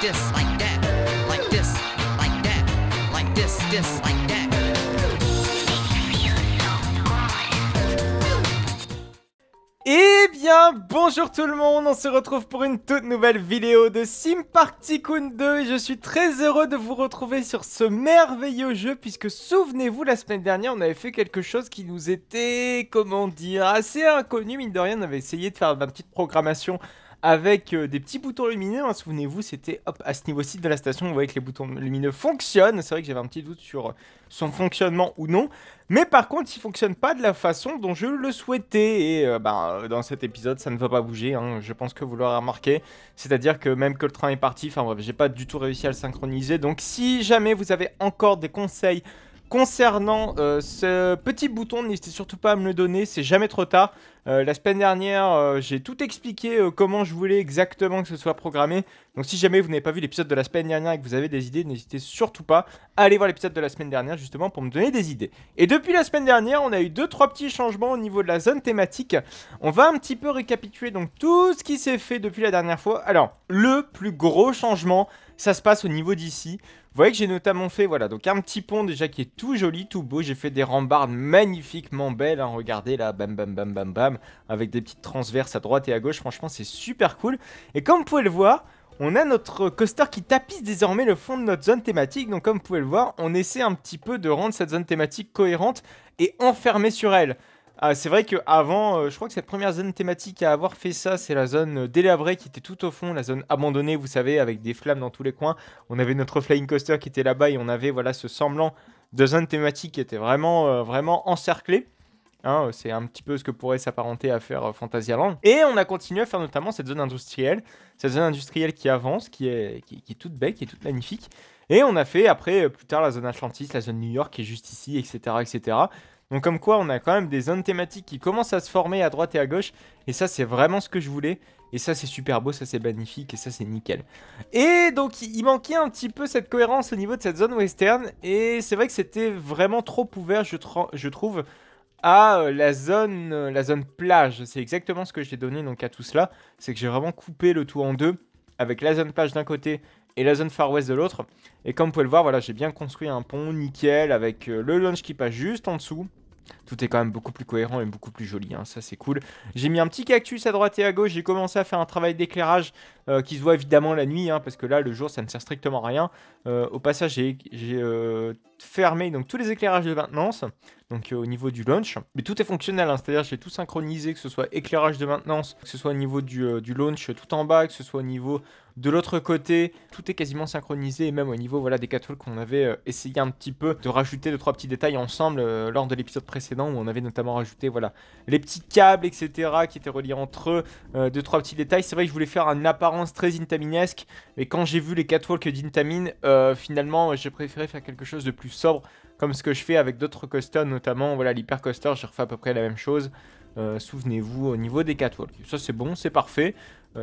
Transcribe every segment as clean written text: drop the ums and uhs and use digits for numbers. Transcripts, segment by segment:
this, like that, like this, like that, like this, like that. Eh bien, bonjour tout le monde, on se retrouve pour une toute nouvelle vidéo de Sim Park Tycoon 2 et je suis très heureux de vous retrouver sur ce merveilleux jeu puisque souvenez-vous, la semaine dernière, on avait fait quelque chose qui nous était, comment dire, assez inconnu, mine de rien, on avait essayé de faire une petite programmation avec des petits boutons lumineux, hein. Souvenez-vous, c'était hop, à ce niveau-ci de la station, vous voyez que les boutons lumineux fonctionnent. C'est vrai que j'avais un petit doute sur son fonctionnement ou non, mais par contre, il ne fonctionne pas de la façon dont je le souhaitais. Et dans cet épisode, ça ne va pas bouger, hein. Je pense que vous l'aurez remarqué. C'est-à-dire que même que le train est parti, enfin bref, j'ai pas du tout réussi à le synchroniser. Donc si jamais vous avez encore des conseils concernant ce petit bouton, n'hésitez surtout pas à me le donner, c'est jamais trop tard. La semaine dernière, j'ai tout expliqué comment je voulais exactement que ce soit programmé. Donc si jamais vous n'avez pas vu l'épisode de la semaine dernière et que vous avez des idées, n'hésitez surtout pas à aller voir l'épisode de la semaine dernière justement pour me donner des idées. Et depuis la semaine dernière, on a eu 2-3 petits changements au niveau de la zone thématique. On va un petit peu récapituler donc tout ce qui s'est fait depuis la dernière fois. Alors, le plus gros changement, ça se passe au niveau d'ici. Vous voyez que j'ai notamment fait, voilà, donc un petit pont déjà qui est tout joli, tout beau. J'ai fait des rambardes magnifiquement belles, hein. Regardez là, bam bam bam bam bam, avec des petites transverses à droite et à gauche. Franchement, c'est super cool. Et comme vous pouvez le voir, on a notre coaster qui tapisse désormais le fond de notre zone thématique. Donc comme vous pouvez le voir, on essaie un petit peu de rendre cette zone thématique cohérente et enfermée sur elle. C'est vrai qu'avant, je crois que cette première zone thématique à avoir fait ça, c'est la zone délabrée qui était tout au fond, la zone abandonnée, vous savez, avec des flammes dans tous les coins. On avait notre flying coaster qui était là-bas et on avait voilà ce semblant de zone thématique qui était vraiment, vraiment encerclée. Hein, c'est un petit peu ce que pourrait s'apparenter à faire Fantasyland. Et on a continué à faire notamment cette zone industrielle qui avance, qui est toute belle, qui est toute magnifique. Et on a fait après, plus tard, la zone Atlantis, la zone New York qui est juste ici, etc., etc. Donc comme quoi, on a quand même des zones thématiques qui commencent à se former à droite et à gauche. Et ça, c'est vraiment ce que je voulais. Et ça, c'est super beau, ça, c'est magnifique. Et ça, c'est nickel. Et donc, il manquait un petit peu cette cohérence au niveau de cette zone western. Et c'est vrai que c'était vraiment trop ouvert, je trouve, à la zone plage. C'est exactement ce que j'ai donné donc à tout cela. C'est que j'ai vraiment coupé le tout en deux. Avec la zone plage d'un côté et la zone Far West de l'autre. Et comme vous pouvez le voir, voilà, j'ai bien construit un pont nickel avec le launch qui passe juste en dessous. Tout est quand même beaucoup plus cohérent et beaucoup plus joli, hein, ça c'est cool. J'ai mis un petit cactus à droite et à gauche, j'ai commencé à faire un travail d'éclairage qui se voit évidemment la nuit, hein, parce que là le jour ça ne sert strictement à rien. Au passage j'ai fermé donc tous les éclairages de maintenance, donc au niveau du launch. Mais tout est fonctionnel, hein, c'est-à-dire j'ai tout synchronisé, que ce soit éclairage de maintenance, que ce soit au niveau du launch tout en bas, que ce soit au niveau de l'autre côté, tout est quasiment synchronisé, et même au niveau voilà, des catwalks qu'on avait essayé un petit peu de rajouter 2-3 petits détails ensemble lors de l'épisode précédent où on avait notamment rajouté voilà, les petits câbles etc. qui étaient reliés entre eux, 2-3 petits détails. C'est vrai que je voulais faire une apparence très Intaminesque, mais quand j'ai vu les catwalks d'Intamin, finalement j'ai préféré faire quelque chose de plus sobre, comme ce que je fais avec d'autres coasters, notamment voilà, l'Hyper Coaster, j'ai refait à peu près la même chose. Souvenez-vous au niveau des catwalks. Ça c'est bon, c'est parfait,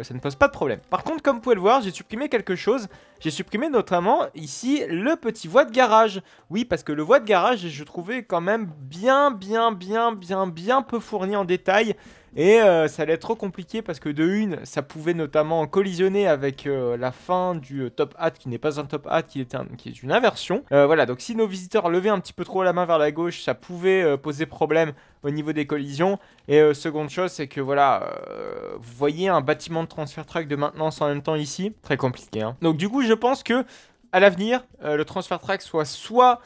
ça ne pose pas de problème. Par contre, comme vous pouvez le voir, j'ai supprimé quelque chose. J'ai supprimé notamment ici le petit voie de garage. Oui, parce que le voie de garage, je trouvais quand même bien peu fourni en détail. Et ça allait être trop compliqué parce que de une, ça pouvait notamment collisionner avec la fin du top hat qui n'est pas un top hat, qui est une inversion. Voilà, donc si nos visiteurs levaient un petit peu trop la main vers la gauche, ça pouvait poser problème au niveau des collisions. Et seconde chose, c'est que voilà, vous voyez un bâtiment de transfert track de maintenance en même temps ici. Très compliqué, hein. Donc du coup, je pense que à l'avenir, le transfert track soit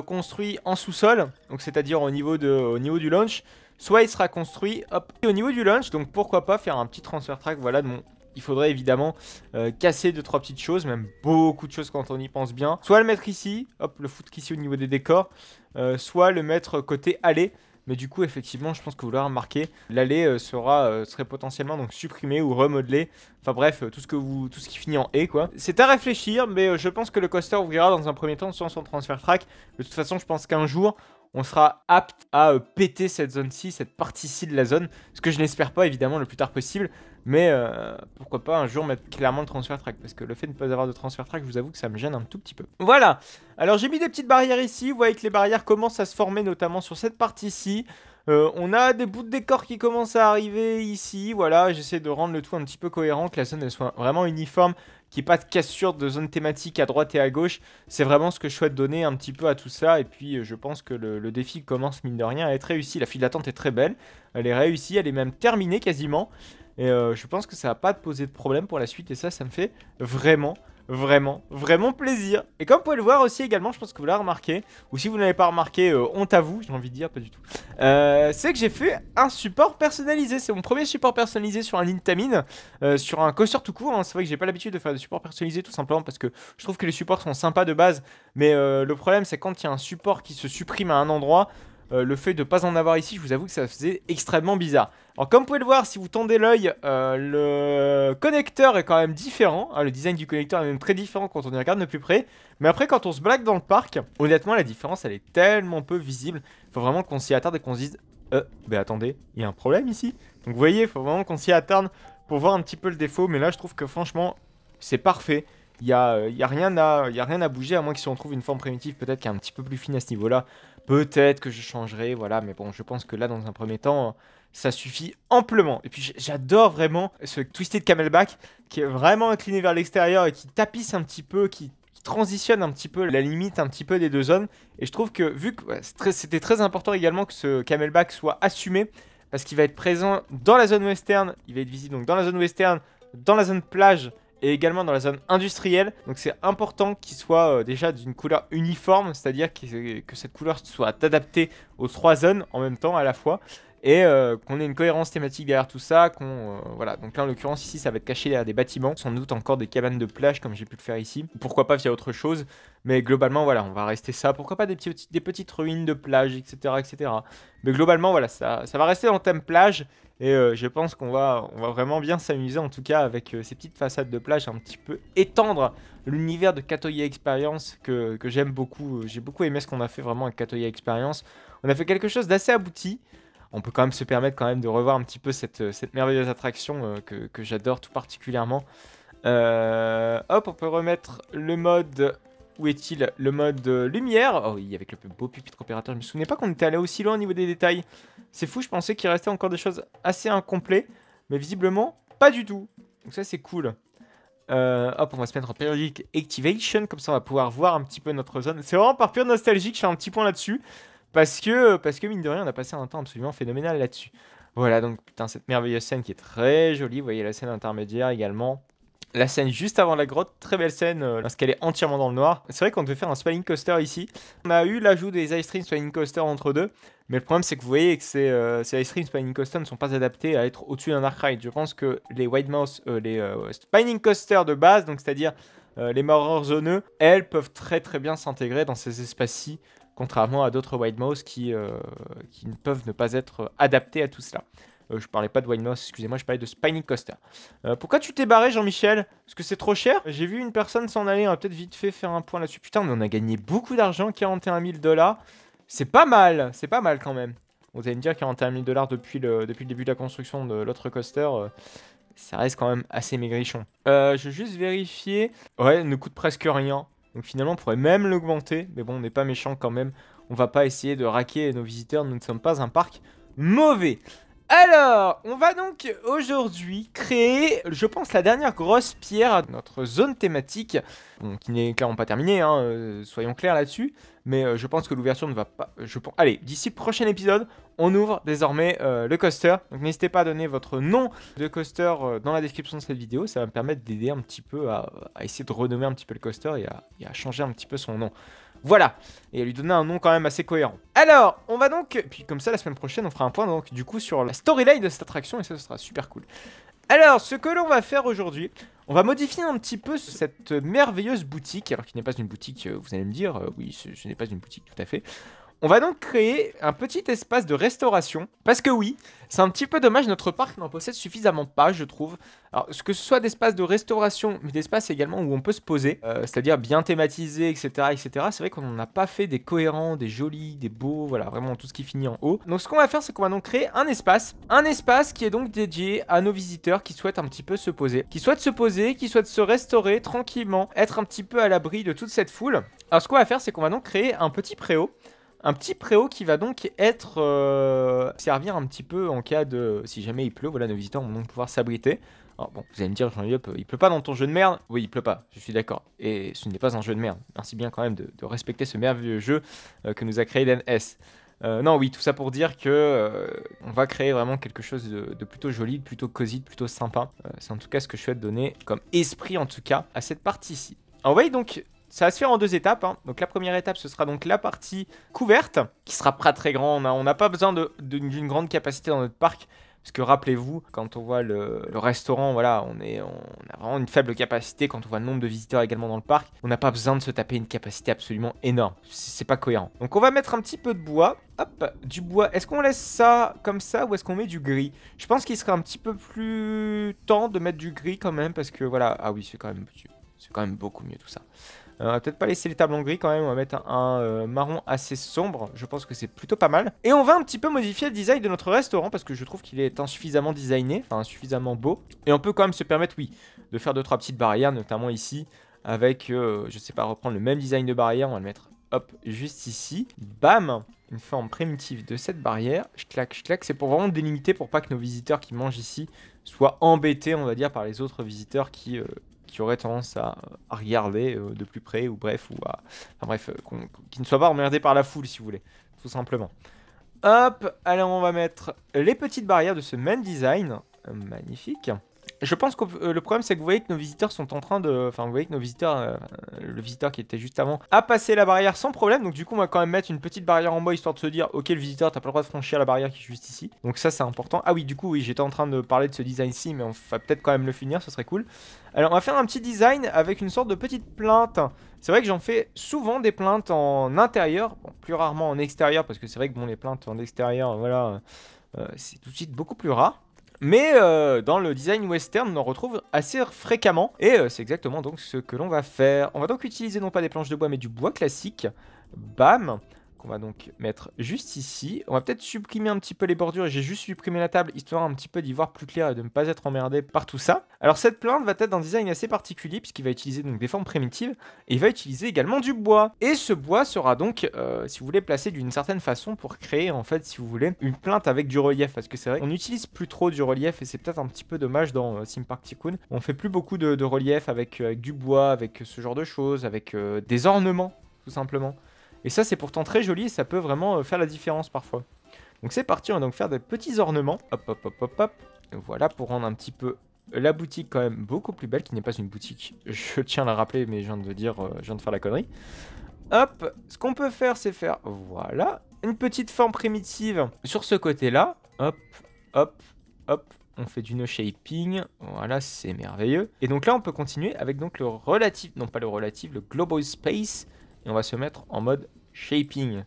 construit en sous-sol, donc c'est-à-dire au niveau du launch, soit il sera construit hop, au niveau du launch. Donc pourquoi pas faire un petit transfert track. Voilà, bon, il faudrait évidemment casser 2-3 petites choses, même beaucoup de choses quand on y pense bien. Soit le mettre ici, hop, le foutre ici au niveau des décors, soit le mettre côté allée. Mais du coup, effectivement, je pense que vous l'aurez remarqué, l'allée serait potentiellement donc supprimée ou remodelée. Enfin bref, tout ce qui finit en « et » quoi. C'est à réfléchir, mais je pense que le coaster ouvrira dans un premier temps sans son transfert track. De toute façon, je pense qu'un jour, on sera apte à péter cette zone-ci, cette partie-ci de la zone. Ce que je n'espère pas, évidemment, le plus tard possible. Mais pourquoi pas un jour mettre clairement le transfert track. Parce que le fait de ne pas avoir de transfert track, je vous avoue que ça me gêne un tout petit peu. Voilà. Alors j'ai mis des petites barrières ici. Vous voyez que les barrières commencent à se former, notamment sur cette partie-ci. On a des bouts de décor qui commencent à arriver ici. Voilà, j'essaie de rendre le tout un petit peu cohérent, que la zone elle soit vraiment uniforme, qu'il n'y ait pas de cassure de zone thématique à droite et à gauche. C'est vraiment ce que je souhaite donner un petit peu à tout ça. Et puis je pense que le défi commence mine de rien à être réussi. La file d'attente est très belle, elle est réussie, elle est même terminée quasiment. Et je pense que ça va pas te poser de problème pour la suite. Et ça me fait vraiment plaisir. Et comme vous pouvez le voir aussi également, je pense que vous l'avez remarqué, ou si vous ne l'avez pas remarqué, honte à vous, j'ai envie de dire, pas du tout. C'est que j'ai fait un support personnalisé. C'est mon premier support personnalisé sur un Intamin, sur un coaster tout court. Hein. C'est vrai que j'ai pas l'habitude de faire des supports personnalisés tout simplement parce que je trouve que les supports sont sympas de base. Mais le problème, c'est quand il y a un support qui se supprime à un endroit. Le fait de ne pas en avoir ici, je vous avoue que ça faisait extrêmement bizarre. Alors comme vous pouvez le voir, si vous tendez l'œil, le connecteur est quand même différent. Hein, le design du connecteur est même très différent quand on y regarde de plus près. Mais après, quand on se blague dans le parc, honnêtement, la différence, elle est tellement peu visible. Il faut vraiment qu'on s'y attarde et qu'on se dise mais attendez, il y a un problème ici. Donc vous voyez, il faut vraiment qu'on s'y attarde pour voir un petit peu le défaut. Mais là, je trouve que franchement, c'est parfait. Il y a rien à bouger, à moins que si on trouve une forme primitive peut-être qui est un petit peu plus fine à ce niveau-là. Peut-être que je changerai, voilà. Mais bon, je pense que là, dans un premier temps, ça suffit amplement. Et puis, j'adore vraiment ce Twisted Camelback qui est vraiment incliné vers l'extérieur et qui tapisse un petit peu, qui transitionne un petit peu la limite un petit peu des deux zones. Et je trouve que, vu que c'était très important également que ce Camelback soit assumé, parce qu'il va être présent dans la zone western, il va être visible donc dans la zone western, dans la zone plage, et également dans la zone industrielle. Donc c'est important qu'il soit déjà d'une couleur uniforme, c'est-à-dire que cette couleur soit adaptée aux trois zones en même temps à la fois. Et qu'on ait une cohérence thématique derrière tout ça, voilà. Donc là en l'occurrence ici ça va être caché derrière des bâtiments, sans doute encore des cabanes de plage comme j'ai pu le faire ici. Pourquoi pas via autre chose, mais globalement voilà, on va rester ça. Pourquoi pas des petites ruines de plage, etc. etc. Mais globalement voilà, ça va rester dans le thème plage. Et je pense qu'on va vraiment bien s'amuser en tout cas avec ces petites façades de plage, un petit peu étendre l'univers de Katoya Experience que j'aime beaucoup. J'ai beaucoup aimé ce qu'on a fait vraiment avec Katoya Experience. On a fait quelque chose d'assez abouti. On peut quand même se permettre quand même de revoir un petit peu cette merveilleuse attraction que j'adore tout particulièrement. Hop, on peut remettre le mode... Où est-il? Le mode lumière. Oh oui, avec le beau pupitre opérateur. Je me souvenais pas qu'on était allé aussi loin au niveau des détails. C'est fou, je pensais qu'il restait encore des choses assez incomplètes. Mais visiblement, pas du tout. Donc ça, c'est cool. Hop, on va se mettre en Periodic Activation. Comme ça, on va pouvoir voir un petit peu notre zone. C'est vraiment par pure nostalgie que je fais un petit point là-dessus. Parce que mine de rien, on a passé un temps absolument phénoménal là-dessus. Voilà, donc putain, cette merveilleuse scène qui est très jolie. Vous voyez la scène intermédiaire également. La scène juste avant la grotte, très belle scène lorsqu'elle est entièrement dans le noir. C'est vrai qu'on devait faire un spinning coaster ici. On a eu l'ajout des Ice Stream Spinning Coaster entre deux. Mais le problème c'est que vous voyez que ces Ice Stream Spinning Coaster ne sont pas adaptés à être au-dessus d'un Dark Ride. Je pense que les White Mouse, les Spinning Coaster de base, donc c'est-à-dire les moreurs zoneux, elles peuvent très bien s'intégrer dans ces espaces-ci. Contrairement à d'autres White Mouse qui ne peuvent ne pas être adaptés à tout cela. Je parlais pas de White Mouse, excusez-moi, je parlais de Spinning Coaster. Pourquoi tu t'es barré, Jean-Michel? Parce que c'est trop cher? J'ai vu une personne s'en aller, on va peut-être vite fait faire un point là-dessus. Putain, mais on a gagné beaucoup d'argent, 41 000 $. C'est pas mal quand même. Vous allez me dire 41 000 $ depuis le début de la construction de l'autre coaster. Ça reste quand même assez maigrichon. Je vais juste vérifier. Ouais, ne coûte presque rien. Donc finalement, on pourrait même l'augmenter. Mais bon, on n'est pas méchant quand même. On va pas essayer de raquer nos visiteurs. Nous ne sommes pas un parc mauvais. Alors, on va donc aujourd'hui créer, je pense, la dernière grosse pierre de notre zone thématique, bon, qui n'est clairement pas terminée, hein, soyons clairs là-dessus, mais je pense que l'ouverture ne va pas... Allez, d'ici le prochain épisode, on ouvre désormais le coaster, donc n'hésitez pas à donner votre nom de coaster dans la description de cette vidéo, ça va me permettre d'aider un petit peu à essayer de renommer un petit peu le coaster et à changer un petit peu son nom. Voilà, et à lui donner un nom quand même assez cohérent. Alors, on va donc, puis comme ça la semaine prochaine on fera un point donc du coup sur la storyline de cette attraction et ça ce sera super cool. Alors, ce que l'on va faire aujourd'hui, on va modifier un petit peu cette merveilleuse boutique, alors qui n'est pas une boutique, vous allez me dire, oui ce n'est pas une boutique tout à fait. On va donc créer un petit espace de restauration, parce que oui, c'est un petit peu dommage, notre parc n'en possède suffisamment pas, je trouve. Alors, que ce soit d'espace de restauration, mais d'espace également où on peut se poser, c'est-à-dire bien thématisé, etc., etc. C'est vrai qu'on n'en a pas fait des cohérents, des jolis, des beaux, voilà, vraiment tout ce qui finit en haut. Donc, ce qu'on va faire, c'est qu'on va donc créer un espace qui est donc dédié à nos visiteurs qui souhaitent un petit peu se poser, qui souhaitent se restaurer tranquillement, être un petit peu à l'abri de toute cette foule. Alors, ce qu'on va faire, c'est qu'on va donc créer un petit préau. Un petit préau qui va donc être servir un petit peu en cas de... Si jamais il pleut, voilà, nos visiteurs vont donc pouvoir s'abriter. Alors bon, vous allez me dire, Jean-Yup, il pleut pas dans ton jeu de merde? Oui, il pleut pas, je suis d'accord. Et ce n'est pas un jeu de merde. Merci bien quand même de respecter ce merveilleux jeu que nous a créé DNS. Non, oui, tout ça pour dire que on va créer vraiment quelque chose de plutôt joli, de plutôt cosy, de plutôt sympa. C'est en tout cas ce que je souhaite donner comme esprit, en tout cas, à cette partie-ci. Alors, vous voyez, donc, ça va se faire en 2 étapes. Hein. Donc, la première étape, ce sera donc la partie couverte, qui sera pas très grande. On n'a pas besoin d'une grande capacité dans notre parc. Parce que rappelez-vous, quand on voit le restaurant, voilà, on a vraiment une faible capacité. Quand on voit le nombre de visiteurs également dans le parc, on n'a pas besoin de se taper une capacité absolument énorme. C'est pas cohérent. Donc on va mettre un petit peu de bois. Hop, du bois. Est-ce qu'on laisse ça comme ça ou est-ce qu'on met du gris? Je pense qu'il serait un petit peu plus temps de mettre du gris quand même. Parce que voilà, ah oui, c'est quand même beaucoup mieux tout ça. On va peut-être pas laisser les tables en gris quand même, on va mettre un marron assez sombre, je pense que c'est plutôt pas mal. Et on va un petit peu modifier le design de notre restaurant parce que je trouve qu'il est insuffisamment designé, enfin insuffisamment beau. Et on peut quand même se permettre, oui, de faire 2-3 petites barrières, notamment ici, avec, je sais pas, reprendre le même design de barrière, on va le mettre, hop, juste ici. Bam, une forme primitive de cette barrière, je claque, c'est pour vraiment délimiter pour pas que nos visiteurs qui mangent ici soient embêtés, on va dire, par les autres visiteurs qui auraient tendance à regarder de plus près, ou bref, enfin bref, qui ne soient pas emmerdés par la foule, si vous voulez, tout simplement. Hop, alors on va mettre les petites barrières de ce même design, magnifique. Je pense que le problème, c'est que vous voyez que nos visiteurs sont en train de... Enfin, vous voyez que nos visiteurs, le visiteur qui était juste avant, a passé la barrière sans problème. Donc du coup, on va quand même mettre une petite barrière en bas, histoire de se dire, ok, le visiteur, t'as pas le droit de franchir la barrière qui est juste ici. Donc ça, c'est important. Ah oui, du coup, oui, j'étais en train de parler de ce design-ci, mais on va peut-être quand même le finir, ce serait cool. Alors, on va faire un petit design avec une sorte de petite plainte. C'est vrai que j'en fais souvent des plaintes en intérieur, bon, plus rarement en extérieur, parce que c'est vrai que bon, les plaintes en extérieur, voilà, c'est tout de suite beaucoup plus rare. Mais dans le design western, on en retrouve assez fréquemment. Et c'est exactement donc ce que l'on va faire. On va donc utiliser non pas des planches de bois, mais du bois classique. Bam, qu'on va donc mettre juste ici. On va peut-être supprimer un petit peu les bordures. J'ai juste supprimé la table, histoire un petit peu d'y voir plus clair et de ne pas être emmerdé par tout ça. Alors cette plante va être d'un design assez particulier, puisqu'il va utiliser donc des formes primitives. Et il va utiliser également du bois. Et ce bois sera donc, si vous voulez, placé d'une certaine façon pour créer, en fait, si vous voulez, une plinthe avec du relief. Parce que c'est vrai qu'on n'utilise plus trop du relief, et c'est peut-être un petit peu dommage dans Sim Park Tycoon. On fait plus beaucoup de relief avec du bois, avec ce genre de choses, avec des ornements, tout simplement. Et ça, c'est pourtant très joli et ça peut vraiment faire la différence parfois. Donc c'est parti, on va donc faire des petits ornements. Hop, hop, hop, hop, hop. Voilà, pour rendre un petit peu la boutique quand même beaucoup plus belle, qui n'est pas une boutique. Je tiens à la rappeler, mais je viens de dire, je viens de faire la connerie. Hop, ce qu'on peut faire, c'est faire, voilà, une petite forme primitive sur ce côté-là. Hop, hop, hop. On fait du no shaping, voilà, c'est merveilleux. Et donc là, on peut continuer avec donc le relative, non pas le relative, le global space. Et on va se mettre en mode shaping.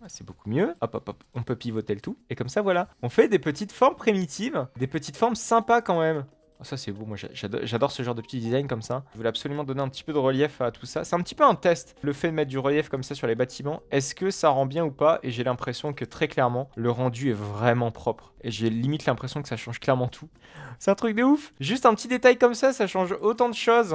C'est beaucoup mieux. Hop, hop, hop. On peut pivoter le tout. Et comme ça, voilà. On fait des petites formes primitives. Des petites formes sympas quand même. Oh, ça, c'est beau. Moi, j'adore ce genre de petit design comme ça. Je voulais absolument donner un petit peu de relief à tout ça. C'est un petit peu un test. Le fait de mettre du relief comme ça sur les bâtiments. Est-ce que ça rend bien ou pas? Et j'ai l'impression que très clairement, le rendu est vraiment propre. Et j'ai limite l'impression que ça change clairement tout. C'est un truc de ouf. Juste un petit détail comme ça change autant de choses.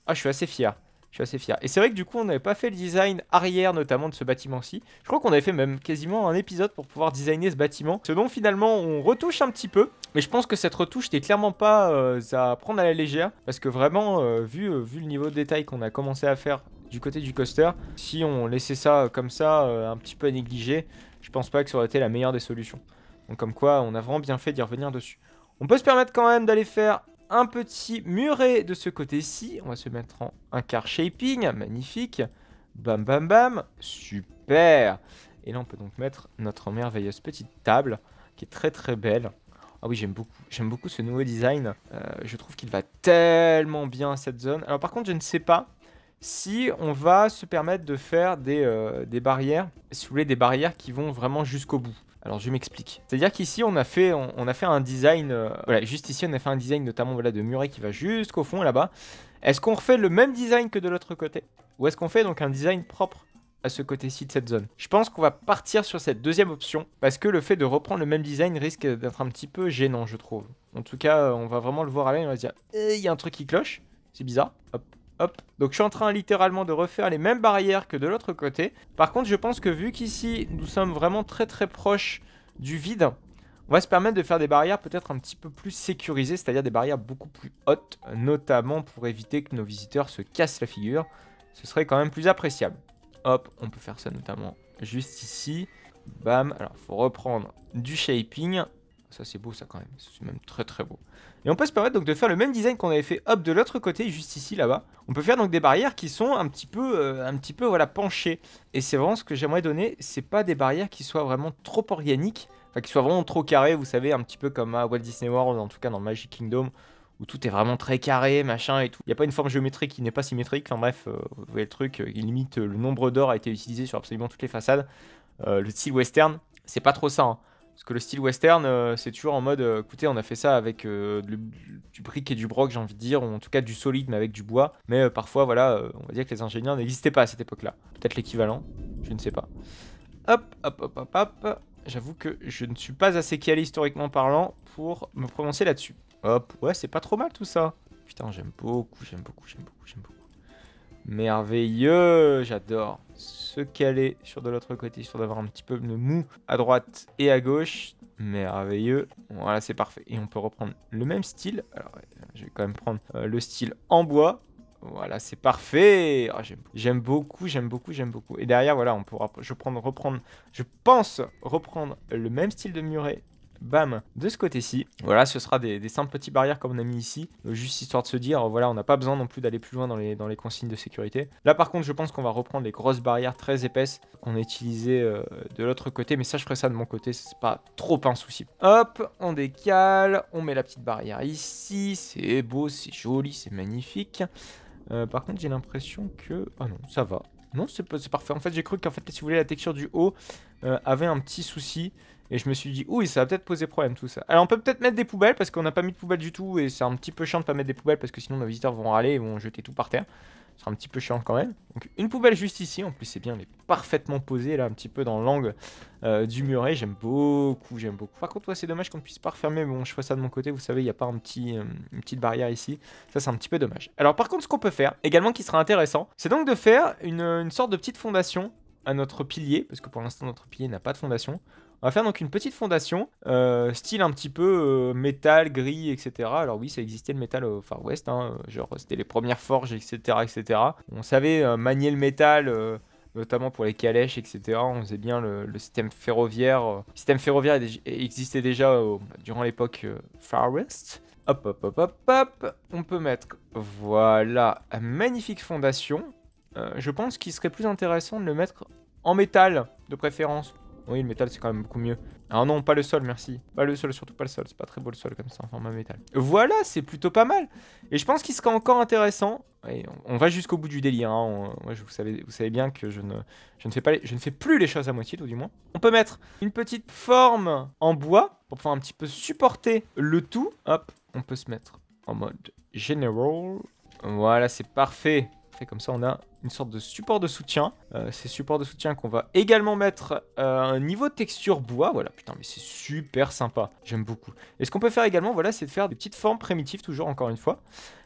Ah, je suis assez fier. Je suis assez fier. Et c'est vrai que du coup, on n'avait pas fait le design arrière, notamment de ce bâtiment-ci. Je crois qu'on avait fait même quasiment un épisode pour pouvoir designer ce bâtiment. Ce dont finalement, on retouche un petit peu. Mais je pense que cette retouche n'est clairement pas à prendre à la légère. Parce que vraiment, vu le niveau de détail qu'on a commencé à faire du côté du coaster, si on laissait ça comme ça, un petit peu à négliger, je pense pas que ça aurait été la meilleure des solutions. Donc comme quoi, on a vraiment bien fait d'y revenir dessus. On peut se permettre quand même d'aller faire un petit muret de ce côté-ci. On va se mettre en un quart shaping. Magnifique. Bam, bam, bam. Super. Et là, on peut donc mettre notre merveilleuse petite table qui est très, très belle. Ah oui, j'aime beaucoup. J'aime beaucoup ce nouveau design. Je trouve qu'il va tellement bien à cette zone. Alors par contre, je ne sais pas si on va se permettre de faire des barrières. Si vous voulez, des barrières qui vont vraiment jusqu'au bout. Alors je m'explique. C'est-à-dire qu'ici on a fait un design, voilà, juste ici on a fait un design notamment voilà, de muret qui va jusqu'au fond là-bas. Est-ce qu'on refait le même design que de l'autre côté? Ou est-ce qu'on fait donc un design propre à ce côté-ci de cette zone? Je pense qu'on va partir sur cette deuxième option, parce que le fait de reprendre le même design risque d'être un petit peu gênant, je trouve. En tout cas, on va vraiment le voir aller, on va se dire, il y a un truc qui cloche, c'est bizarre, hop. Hop, donc je suis en train littéralement de refaire les mêmes barrières que de l'autre côté. Par contre, je pense que vu qu'ici, nous sommes vraiment très très proches du vide, on va se permettre de faire des barrières peut-être un petit peu plus sécurisées, c'est-à-dire des barrières beaucoup plus hautes, notamment pour éviter que nos visiteurs se cassent la figure. Ce serait quand même plus appréciable. Hop, on peut faire ça notamment juste ici. Bam, alors il faut reprendre du shaping. Ça c'est beau ça quand même, c'est même très très beau. Et on peut se permettre donc de faire le même design qu'on avait fait hop de l'autre côté, juste ici là-bas. On peut faire donc des barrières qui sont un petit peu voilà, penchées. Et c'est vraiment ce que j'aimerais donner, c'est pas des barrières qui soient vraiment trop organiques, enfin qui soient vraiment trop carrées, vous savez, un petit peu comme à Walt Disney World, en tout cas dans Magic Kingdom, où tout est vraiment très carré, machin et tout. Il n'y a pas une forme géométrique qui n'est pas symétrique, enfin bref, vous voyez le truc, limite le nombre d'or a été utilisé sur absolument toutes les façades. Le style western, c'est pas trop ça, hein. Parce que le style western, c'est toujours en mode, écoutez, on a fait ça avec du brick et du broc, j'ai envie de dire, ou en tout cas du solide, mais avec du bois. Mais parfois, voilà, on va dire que les ingénieurs n'existaient pas à cette époque-là. Peut-être l'équivalent, je ne sais pas. Hop, hop, hop, hop, hop. J'avoue que je ne suis pas assez calé historiquement parlant pour me prononcer là-dessus. Hop, ouais, c'est pas trop mal tout ça. Putain, j'aime beaucoup, j'aime beaucoup, j'aime beaucoup, j'aime beaucoup. Merveilleux, j'adore se caler sur de l'autre côté, histoire d'avoir un petit peu de mou à droite et à gauche. Merveilleux, voilà c'est parfait. Et on peut reprendre le même style, alors je vais quand même prendre le style en bois. Voilà c'est parfait, oh, j'aime beaucoup, j'aime beaucoup, j'aime beaucoup. Et derrière voilà, on pourra, je pense reprendre le même style de muret. Bam, de ce côté-ci. Voilà, ce sera des simples petites barrières comme on a mis ici. Juste histoire de se dire, voilà, on n'a pas besoin non plus d'aller plus loin dans les consignes de sécurité. Là, par contre, je pense qu'on va reprendre les grosses barrières très épaisses qu'on a utilisées de l'autre côté. Mais ça, je ferai ça de mon côté, c'est pas trop un souci. Hop, on décale, on met la petite barrière ici. C'est beau, c'est joli, c'est magnifique. Par contre, j'ai l'impression que... Ah non, ça va. Non, c'est parfait. En fait, j'ai cru qu'en fait, si vous voulez, la texture du haut avait un petit souci. Et je me suis dit, oui, ça va peut-être poser problème tout ça. Alors, on peut peut-être mettre des poubelles parce qu'on n'a pas mis de poubelles du tout. Et c'est un petit peu chiant de pas mettre des poubelles parce que sinon nos visiteurs vont râler et vont jeter tout par terre. Ce sera un petit peu chiant quand même. Donc, une poubelle juste ici. En plus, c'est bien, elle est parfaitement posée là, un petit peu dans l'angle du muret. J'aime beaucoup, j'aime beaucoup. Par contre, ouais, c'est dommage qu'on ne puisse pas refermer. Bon, je ferai ça de mon côté. Vous savez, il n'y a pas une petite barrière ici. Ça, c'est un petit peu dommage. Alors, par contre, ce qu'on peut faire également qui sera intéressant, c'est donc de faire une sorte de petite fondation à notre pilier. Parce que pour l'instant, notre pilier n'a pas de fondation. On va faire donc une petite fondation, style un petit peu métal, gris, etc. Alors oui, ça existait le métal au Far West, hein, genre c'était les premières forges, etc. etc. On savait manier le métal, notamment pour les calèches, etc. On faisait bien le système ferroviaire. Le système ferroviaire existait déjà durant l'époque Far West. Hop, hop, hop, hop, hop. On peut mettre, voilà, une magnifique fondation. Je pense qu'il serait plus intéressant de le mettre en métal, de préférence. Oui, le métal, c'est quand même beaucoup mieux. Ah non, pas le sol, merci. Pas le sol, surtout pas le sol. C'est pas très beau le sol comme ça en format métal. Voilà, c'est plutôt pas mal. Et je pense qu'il sera encore intéressant. Ouais, on va jusqu'au bout du délire. Hein. Vous savez bien que je ne fais plus les choses à moitié, tout du moins. On peut mettre une petite forme en bois pour pouvoir un petit peu supporter le tout. Hop, on peut se mettre en mode general. Voilà, c'est parfait. Comme ça, on a une sorte de support de soutien. Ces supports de soutien qu'on va également mettre un niveau texture bois. Voilà, putain, mais c'est super sympa. J'aime beaucoup. Et ce qu'on peut faire également, voilà, c'est de faire des petites formes primitives, toujours, encore une fois.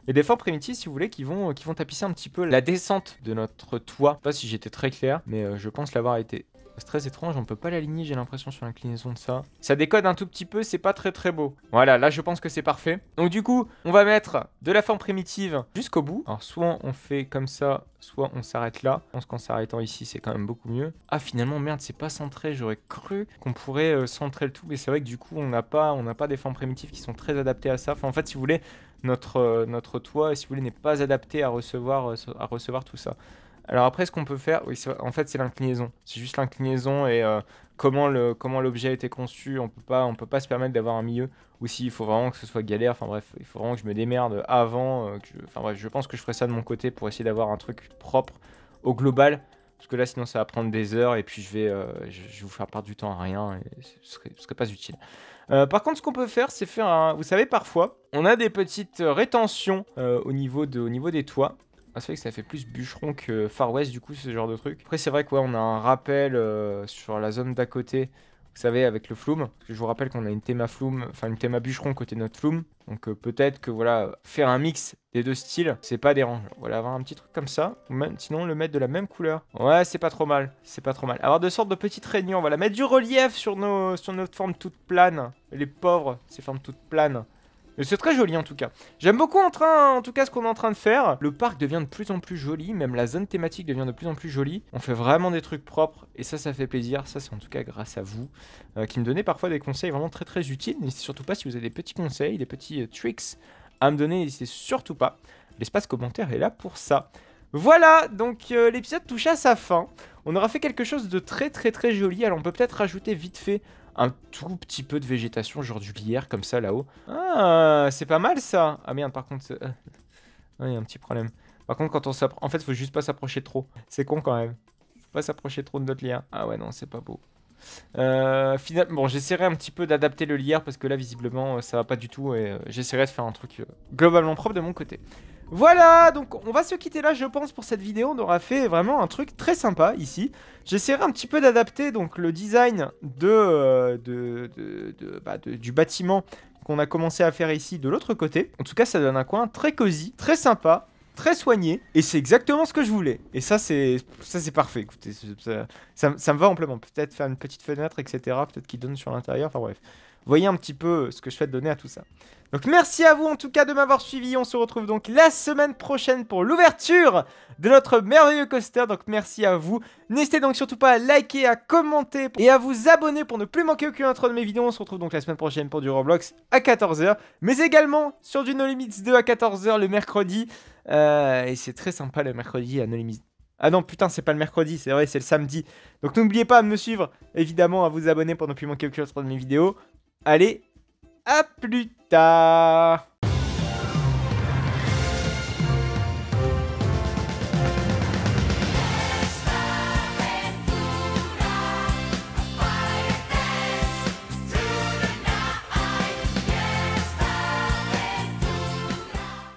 Et des formes primitives, si vous voulez, qui vont tapisser un petit peu la descente de notre toit. Je sais pas si j'étais très clair, mais je pense l'avoir été. C'est très étrange, on peut pas l'aligner, j'ai l'impression, sur l'inclinaison de ça. Ça décode un tout petit peu, c'est pas très très beau. Voilà, là je pense que c'est parfait. Donc du coup, on va mettre de la forme primitive jusqu'au bout. Alors soit on fait comme ça, soit on s'arrête là. Je pense qu'en s'arrêtant ici, c'est quand même beaucoup mieux. Ah finalement, merde, c'est pas centré. J'aurais cru qu'on pourrait centrer le tout. Mais c'est vrai que du coup, on n'a pas des formes primitives qui sont très adaptées à ça. Enfin, en fait, si vous voulez, notre toit, si vous voulez, n'est pas adapté à recevoir tout ça. Alors après, ce qu'on peut faire, oui, en fait, c'est l'inclinaison. C'est juste l'inclinaison et comment l'objet a été conçu. On peut pas se permettre d'avoir un milieu. Ou s'il faut vraiment que ce soit galère. Enfin bref, il faut vraiment que je me démerde avant. Enfin bref, je pense que je ferai ça de mon côté pour essayer d'avoir un truc propre au global. Parce que là, sinon, ça va prendre des heures et puis je vais vous faire perdre du temps à rien et ce serait pas utile. Par contre, ce qu'on peut faire, c'est faire vous savez, parfois, on a des petites rétentions au niveau des toits. Ah, c'est vrai que ça fait plus bûcheron que Far West, du coup, ce genre de truc. Après, c'est vrai qu'on a un rappel sur la zone d'à côté Vous savez, avec le flume. Parce que je vous rappelle qu'on a une théma flume, enfin une théma bûcheron côté notre flume. Donc peut-être que voilà, faire un mix des deux styles, c'est pas dérangeant. Voilà, avoir un petit truc comme ça. Ou même, sinon le mettre de la même couleur. Ouais, c'est pas trop mal. C'est pas trop mal. Avoir de sortes de petites rainures. Voilà, mettre du relief sur notre forme toute plane. Les pauvres, ces formes toutes planes. Mais c'est très joli en tout cas. J'aime beaucoup en tout cas ce qu'on est en train de faire. Le parc devient de plus en plus joli, même la zone thématique devient de plus en plus jolie. On fait vraiment des trucs propres et ça fait plaisir. Ça c'est en tout cas grâce à vous qui me donnez parfois des conseils vraiment très utiles. N'hésitez surtout pas si vous avez des petits conseils, des petits tricks à me donner, n'hésitez surtout pas. L'espace commentaire est là pour ça. Voilà, donc l'épisode touche à sa fin. On aura fait quelque chose de très joli. Alors on peut peut-être rajouter vite fait un tout petit peu de végétation, genre du lierre comme ça là-haut. Ah, c'est pas mal ça. Ah merde, par contre, il y a un petit problème. Par contre, quand on s'approche, en fait, faut juste pas s'approcher trop. C'est con quand même. Faut pas s'approcher trop de notre lierre. Ah ouais, non, c'est pas beau. Bon, j'essaierai un petit peu d'adapter le lierre parce que là, visiblement, ça va pas du tout et j'essaierai de faire un truc globalement propre de mon côté. Voilà, donc on va se quitter là, je pense, pour cette vidéo. On aura fait vraiment un truc très sympa ici. J'essaierai un petit peu d'adapter donc le design du bâtiment qu'on a commencé à faire ici de l'autre côté. En tout cas, ça donne un coin très cosy, très sympa, très soigné. Et c'est exactement ce que je voulais. Et ça, c'est parfait. Écoutez, ça me va amplement. Peut-être faire une petite fenêtre, etc. Peut-être qui donne sur l'intérieur. Enfin bref. Voyez un petit peu ce que je fais de donner à tout ça. Donc merci à vous en tout cas de m'avoir suivi. On se retrouve donc la semaine prochaine pour l'ouverture de notre merveilleux coaster. Donc merci à vous. N'hésitez donc surtout pas à liker, à commenter et à vous abonner pour ne plus manquer aucune autre de mes vidéos. On se retrouve donc la semaine prochaine pour du Roblox à 14 h. Mais également sur du No Limits 2 à 14 h le mercredi. Et c'est très sympa le mercredi à No Limits. Ah non, putain, c'est pas le mercredi, c'est vrai, c'est le samedi. Donc n'oubliez pas de me suivre, évidemment, à vous abonner pour ne plus manquer aucune autre de mes vidéos. Allez, à plus tard!